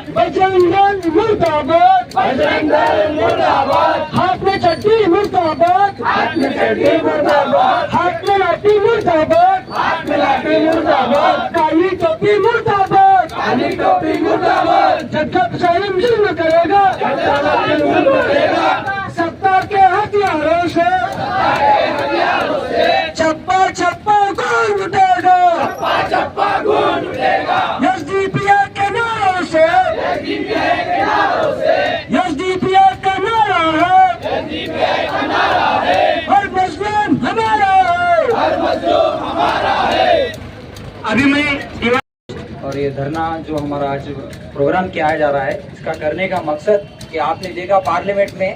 बजरंग दल मुर्दाबाद, बजरंग दल मुर्दाबाद, हाथ में चड्डी मुर्दाबाद, हाथ में चड्डी मुर्दाबाद, हाथ में लाठी मुर्दाबाद, हाथ में लाठी मुर्दाबाद, काली टोपी मुर्दाबाद, काली टोपी मुर्दाबाद, जगत साहिब जुल्म करेगा, जगत साहिब जुल्म करेगा, सत्ता के हथियारों से चप्पा चप्पा खून उठेगा, चप्पा चप्पा खून उठेगा, एसडीपीआई के नारों से, एसडीपीआई के नारों से, एसडीपीआई का नारा है, एसडीपीआई का नारा है, हर मजलूम हमारा है, हर मजलूम हमारा है। अभी मैं और ये धरना जो हमारा आज प्रोग्राम किया जा रहा है, इसका करने का मकसद कि आपने देखा पार्लियामेंट में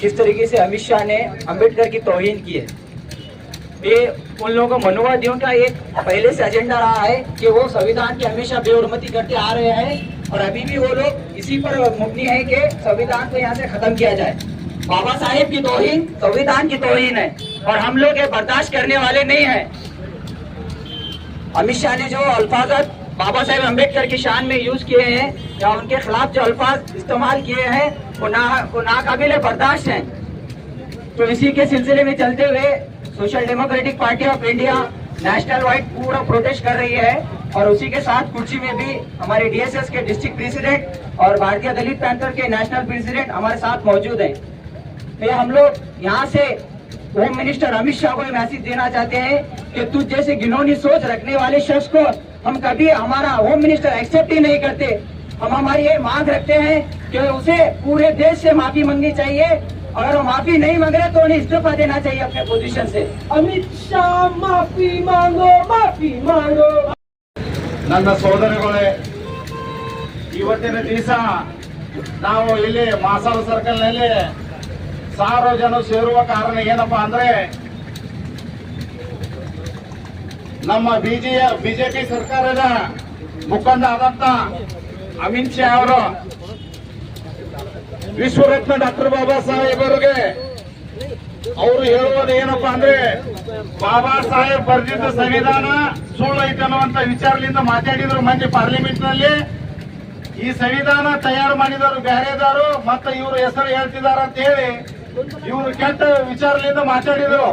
किस तरीके से अमित शाह ने अंबेडकर की तौहीन की है। ये उन लोगों को मनुवादियों का एक पहले से एजेंडा रहा है कि वो संविधान की हमेशा बेहरमती करते आ रहे हैं और अभी भी वो लोग इसी पर मुबनी है कि संविधान को यहाँ से खत्म किया जाए। बाबा साहेब की तौहीन संविधान की तौहीन है और हम लोग ये बर्दाश्त करने वाले नहीं है। अमित शाह ने जो अल्फाज बाबा साहेब अम्बेडकर की शान में यूज किए हैं या उनके खिलाफ जो अल्फाज इस्तेमाल किए हैं वो नाकाबिल बर्दाश्त हैं। तो इसी के सिलसिले में चलते हुए social democratic party of India national wide पूरा प्रोटेस्ट कर रही है और उसी के साथ कुर्सी में भी हमारे डीएसएस के डिस्ट्रिक्ट प्रेसिडेंट और भारतीय दलित पैंथर के नेशनल प्रेसिडेंट हमारे साथ मौजूद हैं। तो हम लोग यहाँ से होम मिनिस्टर अमित शाह को मैसेज देना चाहते हैं कि तुझ जैसे घिनौनी सोच रखने वाले शख्स को हम कभी हमारा होम मिनिस्टर एक्सेप्ट ही नहीं करते। हम हमारी ये मांग रखते हैं कि उसे पूरे देश से माफी मांगनी चाहिए। अगर वो माफी नहीं मांग रहे तो उन्हें इस्तीफा देना चाहिए अपने पोजीशन से। अमित शाह माफी मांगो, माफी मांगो। ನನ್ನ ಸೋದರಗಳೇ, ಇವತ್ತಿನ ದಿವಸ ನಾವು ಇಲ್ಲಿ ಮಾಸಾಲ ಸರ್ಕಲ್ ನಲ್ಲಿ 1000 ಜನ ಸೇರುವ ಕಾರಣ ಏನಪ್ಪಾ ಅಂದ್ರೆ ನಮ್ಮ ಬಿಜೆಪಿ ಸರ್ಕಾರದ ಮುಖಂಡ ಆದಂತ ಅಮಿತ್ ಶಾ ಅವರು ವಿಶ್ವರತ್ನ ಡಾಕ್ಟರ್ ಬಾಬಾ ಸಾಹೇಬ್ ಅವರಿಗೆ ಅವರು ಹೇಳುವುದು ಏನಪ್ಪಾ ಅಂದ್ರೆ ಬಾಬಾ ಸಾಹೇಬ್ ಬರೆದಿದ್ದ ಸಂವಿಧಾನ ಸುಳ್ಳು ಐತೆ ಅನ್ನುವಂತ ವಿಚಾರದಿಂದ ಮಾತಾಡಿದ್ರು ಮಂದಿ ಪಾರ್ಲಿಮೆಂಟ್ ನಲ್ಲಿ। ಈ ಸಂವಿಧಾನ ತಯಾರು ಮಾಡಿದವರು ಬೇರೆದಾರು ಮತ್ತೆ ಇವರು ಹೆಸರು ಹೇಳ್ತಿದಾರ ಅಂತ ಹೇಳಿ ಇವರು ಕೆಟ್ಟ ವಿಚಾರದಿಂದ ಮಾತಾಡಿದ್ರು।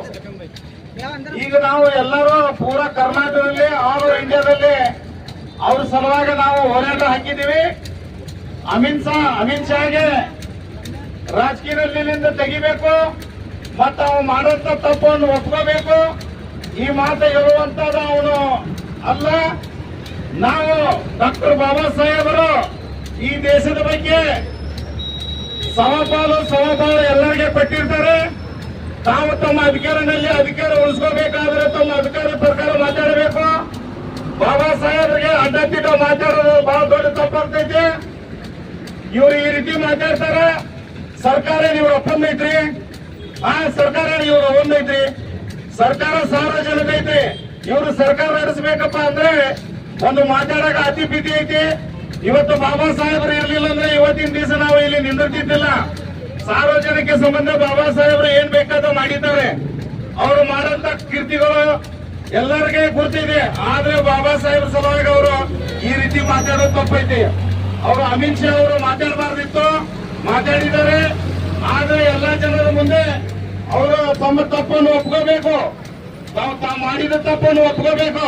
ಈಗ ನಾವು ಎಲ್ಲರೂ ಪೂರಾ ಕರ್ನಾಟಕದಲ್ಲಿ ಆಲ್ ಓವರ್ ಇಂಡಿಯಾದಲ್ಲಿ ಅವ್ರ ಸಲುವಾಗಿ ನಾವು ಹೋರಾಟ ಹಾಕಿದ್ದೀವಿ। ಅಮಿತ್ ಶಾಗೆ ರಾಜಕೀಯದಲ್ಲಿಂದ ತೆಗಿಬೇಕು ಮತ್ತು ಅವನು ಮಾಡುವಂತ ತಪ್ಪನ್ನು ಒಪ್ಕೋಬೇಕು। ಈ ಮಾತು ಹೇಳುವಂತದ್ದು ಅವನು ಅಲ್ಲ। ನಾವು ಡಾಕ್ಟರ್ ಬಾಬಾ ಸಾಹೇಬರು ಈ ದೇಶದ ಬಗ್ಗೆ ಸಮಪಾಲು ಎಲ್ಲರಿಗೆ ಕೊಟ್ಟಿರ್ತಾರೆ। ತಾವು ತಮ್ಮ ಅಧಿಕಾರದಲ್ಲಿ ಅಧಿಕಾರ ಉಳಿಸ್ಕೋಬೇಕಾದ್ರೆ ತಮ್ಮ ಅಧಿಕಾರ ಪ್ರಕಾರ ಮಾತಾಡಬೇಕು। ಬಾಬಾ ಸಾಹೇಬರಿಗೆ ಅಡ್ಡದಿಡ್ಡ ಮಾತಾಡೋದು ಬಹಳ ದೊಡ್ಡ ತಪ್ಪಾಗ್ತೈತಿ। ಇವರು ಈ ರೀತಿ ಮಾತಾಡ್ತಾರೆ। ಸರ್ಕಾರ ಇವ್ರ ಒಪ್ಪಂದ ಐತ್ರಿ, ಸರ್ಕಾರ ಇವ್ರ ಒಂದೈತ್ರಿ, ಸರ್ಕಾರ ಸಾರ್ವಜನಿಕ ಐತಿ। ಇವರು ಸರ್ಕಾರ ನಡೆಸಬೇಕಪ್ಪ ಅಂದ್ರೆ ಒಂದು ಮಾತಾಡಕ ಅತಿ ಬಿತಿ ಐತಿ। ಇವತ್ತು ಬಾಬಾ ಸಾಹೇಬರು ಇರ್ಲಿಲ್ಲ ಅಂದ್ರೆ ಇವತ್ತಿನ ದಿವಸ ನಾವು ಇಲ್ಲಿ ನಿಂದಿರ್ತಿದ್ದಿಲ್ಲ। ಸಾರ್ವಜನಿಕ ಸಂಬಂಧ ಬಾಬಾ ಸಾಹೇಬರು ಏನ್ ಬೇಕಾದ ಮಾಡಿದ್ದಾರೆ। ಅವರು ಮಾಡಂತ ಕೀರ್ತಿಗಳು ಎಲ್ಲರಿಗೆ ಗುರ್ತಿದೆ। ಆದ್ರೆ ಬಾಬಾ ಸಾಹೇಬ್ ಸಲುವಾಗಿ ಅವರು ಈ ರೀತಿ ಮಾತಾಡೋದು ತಪ್ಪೈತಿ। ಅವರು ಅಮಿತ್ ಶಾ ಅವರು ಮಾತಾಡಬಾರ್ದಿತ್ತು, ಮಾತಾಡಿದ್ದಾರೆ। ಆದ್ರೆ ಎಲ್ಲಾ ಜನರ ಮುಂದೆ ಅವರು ತಮ್ಮ ತಪ್ಪನ್ನು ಒಪ್ಕೋಬೇಕು, ತಾವು ಮಾಡಿದ ತಪ್ಪನ್ನು ಒಪ್ಕೋಬೇಕು।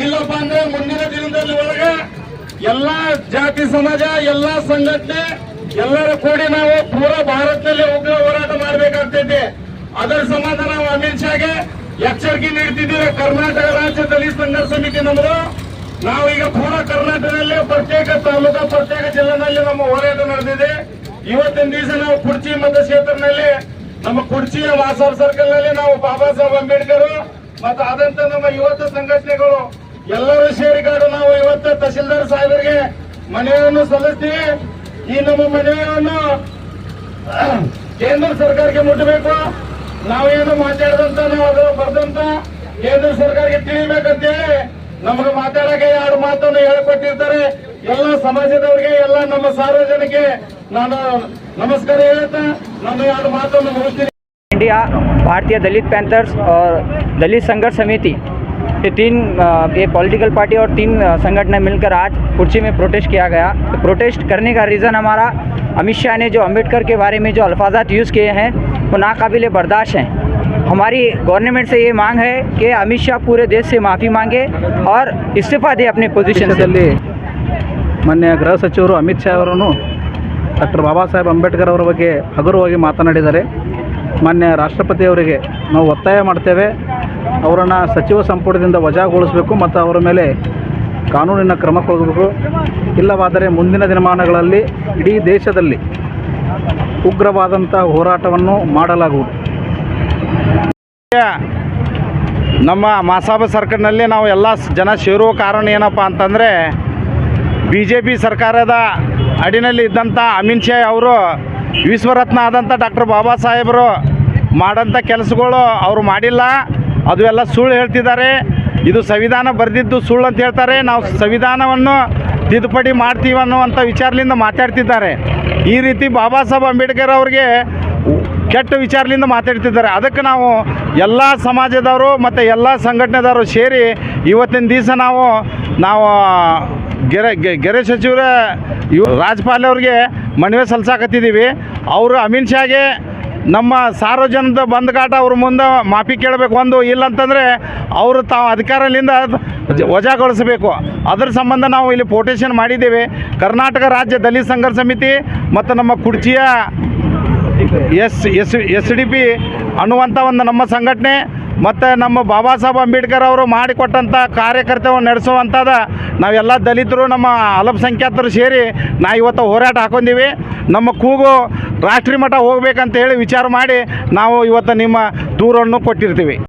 ಇಲ್ಲಪ್ಪ ಅಂದ್ರೆ ಮುಂದಿನ ದಿನದಲ್ಲಿ ಒಳಗೆ ಎಲ್ಲಾ ಜಾತಿ ಸಮಾಜ, ಎಲ್ಲಾ ಸಂಘಟನೆ ಎಲ್ಲರೂ ಕೂಡಿ ನಾವು ಪೂರಾ ಭಾರತದಲ್ಲಿ ಉಗ್ರ ಹೋರಾಟ ಮಾಡಬೇಕಾಗ್ತೈತಿ। ಅದರ ಸಂಬಂಧ ನಾವು ಅಮಿತ್ ಶಾಗೆ ಎಚ್ಚರಿಕೆ ನೀಡ್ತಿದ್ದೀವಿ। ಕರ್ನಾಟಕ ರಾಜ್ಯ ದಲಿತ ಸಂಘರ್ಷ ಸಮಿತಿ ನಮ್ಮದು। ನಾವು ಈಗ ಪೂರಾ ಕರ್ನಾಟಕದಲ್ಲಿ ಪ್ರತ್ಯೇಕ ತಾಲೂಕು, ಪ್ರತ್ಯೇಕ ಜಿಲ್ಲೆನಲ್ಲಿ ನಮ್ಮ ಹೋರಾಟ ನಡೆದಿದೆ। ಇವತ್ತಿನ ದಿವಸ ನಾವು ಕುರ್ಚಿ ಮತಕ್ಷೇತ್ರದಲ್ಲಿ ನಮ್ಮ ಕುರ್ಚಿಯ ಮಾಸಾರ್ ಸರ್ಕಲ್ ನಲ್ಲಿ ನಾವು ಬಾಬಾ ಸಾಹೇಬ್ ಅಂಬೇಡ್ಕರ್ ಮತ್ತು ಆದಂತ ನಮ್ಮ ಯುವತ ಸಂಘಟನೆಗಳು ಎಲ್ಲರೂ ಸೇರಿಕೊಂಡು ನಾವು ಇವತ್ತು ತಹಶೀಲ್ದಾರ್ ಸಾಹೇಬರಿಗೆ ಮನವಿಯನ್ನು ಸಲ್ಲಿಸ್ತೀವಿ। ಈ ನಮ್ಮ ಮನವಿಯನ್ನು ಕೇಂದ್ರ ಸರ್ಕಾರಕ್ಕೆ ಮುಟ್ಟಬೇಕು। ನಾವೇನು ಮಾತಾಡಿದಂತ ನಾವು ಅದು ಬರ್ದಂತ ಕೇಂದ್ರ ಸರ್ಕಾರಕ್ಕೆ ತಿಳಿಬೇಕಂತೇಳಿ ನಮಗೆ ಮಾತಾಡಕ್ಕೆ 2 ಮಾತನ್ನು ಹೇಳಿಕೊಟ್ಟಿರ್ತಾರೆ। ಎಲ್ಲ ಸಮಾಜದವರಿಗೆ, ಎಲ್ಲ ನಮ್ಮ ಸಾರ್ವಜನಿಕ ನಾನು नमस्कार इंडिया भारतीय दलित पैंथर्स और दलित संघर्ष समिति ये पॉलिटिकल पार्टी और 3 संगठन मिलकर आज कुर्सी में प्रोटेस्ट किया गया। तो प्रोटेस्ट करने का रीज़न हमारा अमित शाह ने जो अम्बेडकर के बारे में जो अल्फाजात यूज़ किए हैं वो नाकाबिले बर्दाश्त हैं। हमारी गवर्नमेंट से ये मांग है कि अमित शाह पूरे देश से माफ़ी मांगे और इस्तीफा दे अपने पोजीशन से। ಮಾನ್ಯ ಗೃಹ ಸಚಿವರು ಅಮಿತ್ ಶಾ ಅವರನ್ನು ಡಾಕ್ಟರ್ ಬಾಬಾ ಸಾಹೇಬ್ ಅಂಬೇಡ್ಕರ್ ಅವರ ಬಗ್ಗೆ ಹಗುರವಾಗಿ ಮಾತನಾಡಿದ್ದಾರೆ. ಮಾನ್ಯ ರಾಷ್ಟ್ರಪತಿಯವರಿಗೆ ನಾವು ಒತ್ತಾಯ ಮಾಡ್ತೇವೆ, ಅವರನ್ನು ಸಚಿವ ಸಂಪುಟದಿಂದ ವಜಾಗೊಳಿಸಬೇಕು ಮತ್ತು ಅವರ ಮೇಲೆ ಕಾನೂನಿನ ಕ್ರಮ ಕೈಗೊಳ್ಳಬೇಕು. ಇಲ್ಲವಾದರೆ ಮುಂದಿನ ದಿನಮಾನಗಳಲ್ಲಿ ಇಡೀ ದೇಶದಲ್ಲಿ ಉಗ್ರವಾದಂಥ ಹೋರಾಟವನ್ನು ಮಾಡಲಾಗುವುದು. ನಮ್ಮ ಮಹಾಸಭಾ ಸರ್ಕಾರದಲ್ಲಿ ನಾವು ಎಲ್ಲ ಜನ ಸೇರುವ ಕಾರಣ ಏನಪ್ಪ ಅಂತಂದರೆ BJP ಸರ್ಕಾರದ ಅಡಿನಲ್ಲಿ ಇದ್ದಂಥ ಅಮಿತ್ ಶಾ ಅವರು ವಿಶ್ವರತ್ನ ಆದಂಥ ಡಾಕ್ಟರ್ ಬಾಬಾ ಸಾಹೇಬರು ಮಾಡೋಂಥ ಕೆಲಸಗಳು ಅವರು ಮಾಡಿಲ್ಲ, ಅದು ಎಲ್ಲ ಸುಳ್ಳು ಹೇಳ್ತಿದ್ದಾರೆ. ಇದು ಸಂವಿಧಾನ ಬರೆದಿದ್ದು ಸುಳ್ಳು ಅಂತ ಹೇಳ್ತಾರೆ. ನಾವು ಸಂವಿಧಾನವನ್ನು ತಿದ್ದುಪಡಿ ಮಾಡ್ತೀವಿ ಅನ್ನುವಂಥ ವಿಚಾರದಿಂದ ಮಾತಾಡ್ತಿದ್ದಾರೆ. ಈ ರೀತಿ ಬಾಬಾ ಸಾಹೇಬ್ ಅಂಬೇಡ್ಕರ್ ಅವ್ರಿಗೆ ಕೆಟ್ಟ ವಿಚಾರದಿಂದ ಮಾತಾಡ್ತಿದ್ದಾರೆ. ಅದಕ್ಕೆ ನಾವು ಎಲ್ಲ ಸಮಾಜದವರು ಮತ್ತು ಎಲ್ಲ ಸಂಘಟನೆದವರು ಸೇರಿ ಇವತ್ತಿನ ದಿವಸ ನಾವು ಗೆರೆ ಸಚಿವರ ರಾಜ್ಪಾಲ್ ಅವ್ರಿಗೆ ಮನವಿ ಸಲ್ಲಿಸಾಕತ್ತಿದ್ದೀವಿ. ಅವರು ಅಮಿತ್ ಶಾಗೆ ನಮ್ಮ ಸಾರ್ವಜನಿಕ ಬಂದ್ಗಾಟ ಅವ್ರ ಮುಂದೆ ಮಾಫಿ ಕೇಳಬೇಕು. ಒಂದು ಇಲ್ಲಂತಂದರೆ ಅವರು ತಾವು ಅಧಿಕಾರದಿಂದ ವಜಾಗೊಳಿಸಬೇಕು. ಅದರ ಸಂಬಂಧ ನಾವು ಇಲ್ಲಿ ಪೋಟೇಷನ್ ಮಾಡಿದ್ದೇವೆ. ಕರ್ನಾಟಕ ರಾಜ್ಯ ದಲಿತ ಸಂಘರ್ಷ ಸಮಿತಿ ಮತ್ತು ನಮ್ಮ ಕುರ್ಚಿಯ SDP ಅನ್ನುವಂಥ ಒಂದು ನಮ್ಮ ಸಂಘಟನೆ ಮತ್ತು ನಮ್ಮ ಬಾಬಾ ಸಾಹೇಬ್ ಅಂಬೇಡ್ಕರ್ ಅವರು ಮಾಡಿಕೊಟ್ಟಂಥ ಕಾರ್ಯಕರ್ತವನ್ನು ನಡೆಸುವಂಥದ್ದು ನಾವೆಲ್ಲ ದಲಿತರು ನಮ್ಮ ಅಲ್ಪಸಂಖ್ಯಾತರು ಸೇರಿ ಇವತ್ತು ಹೋರಾಟ ಹಾಕೊಂಡೀವಿ. ನಮ್ಮ ಕೂಗು ರಾಷ್ಟ್ರೀಯ ಮಟ್ಟ ಹೋಗ್ಬೇಕಂತ ಹೇಳಿ ವಿಚಾರ ಮಾಡಿ ನಾವು ಇವತ್ತು ನಿಮ್ಮ ದೂರನ್ನು ಕೊಟ್ಟಿರ್ತೀವಿ.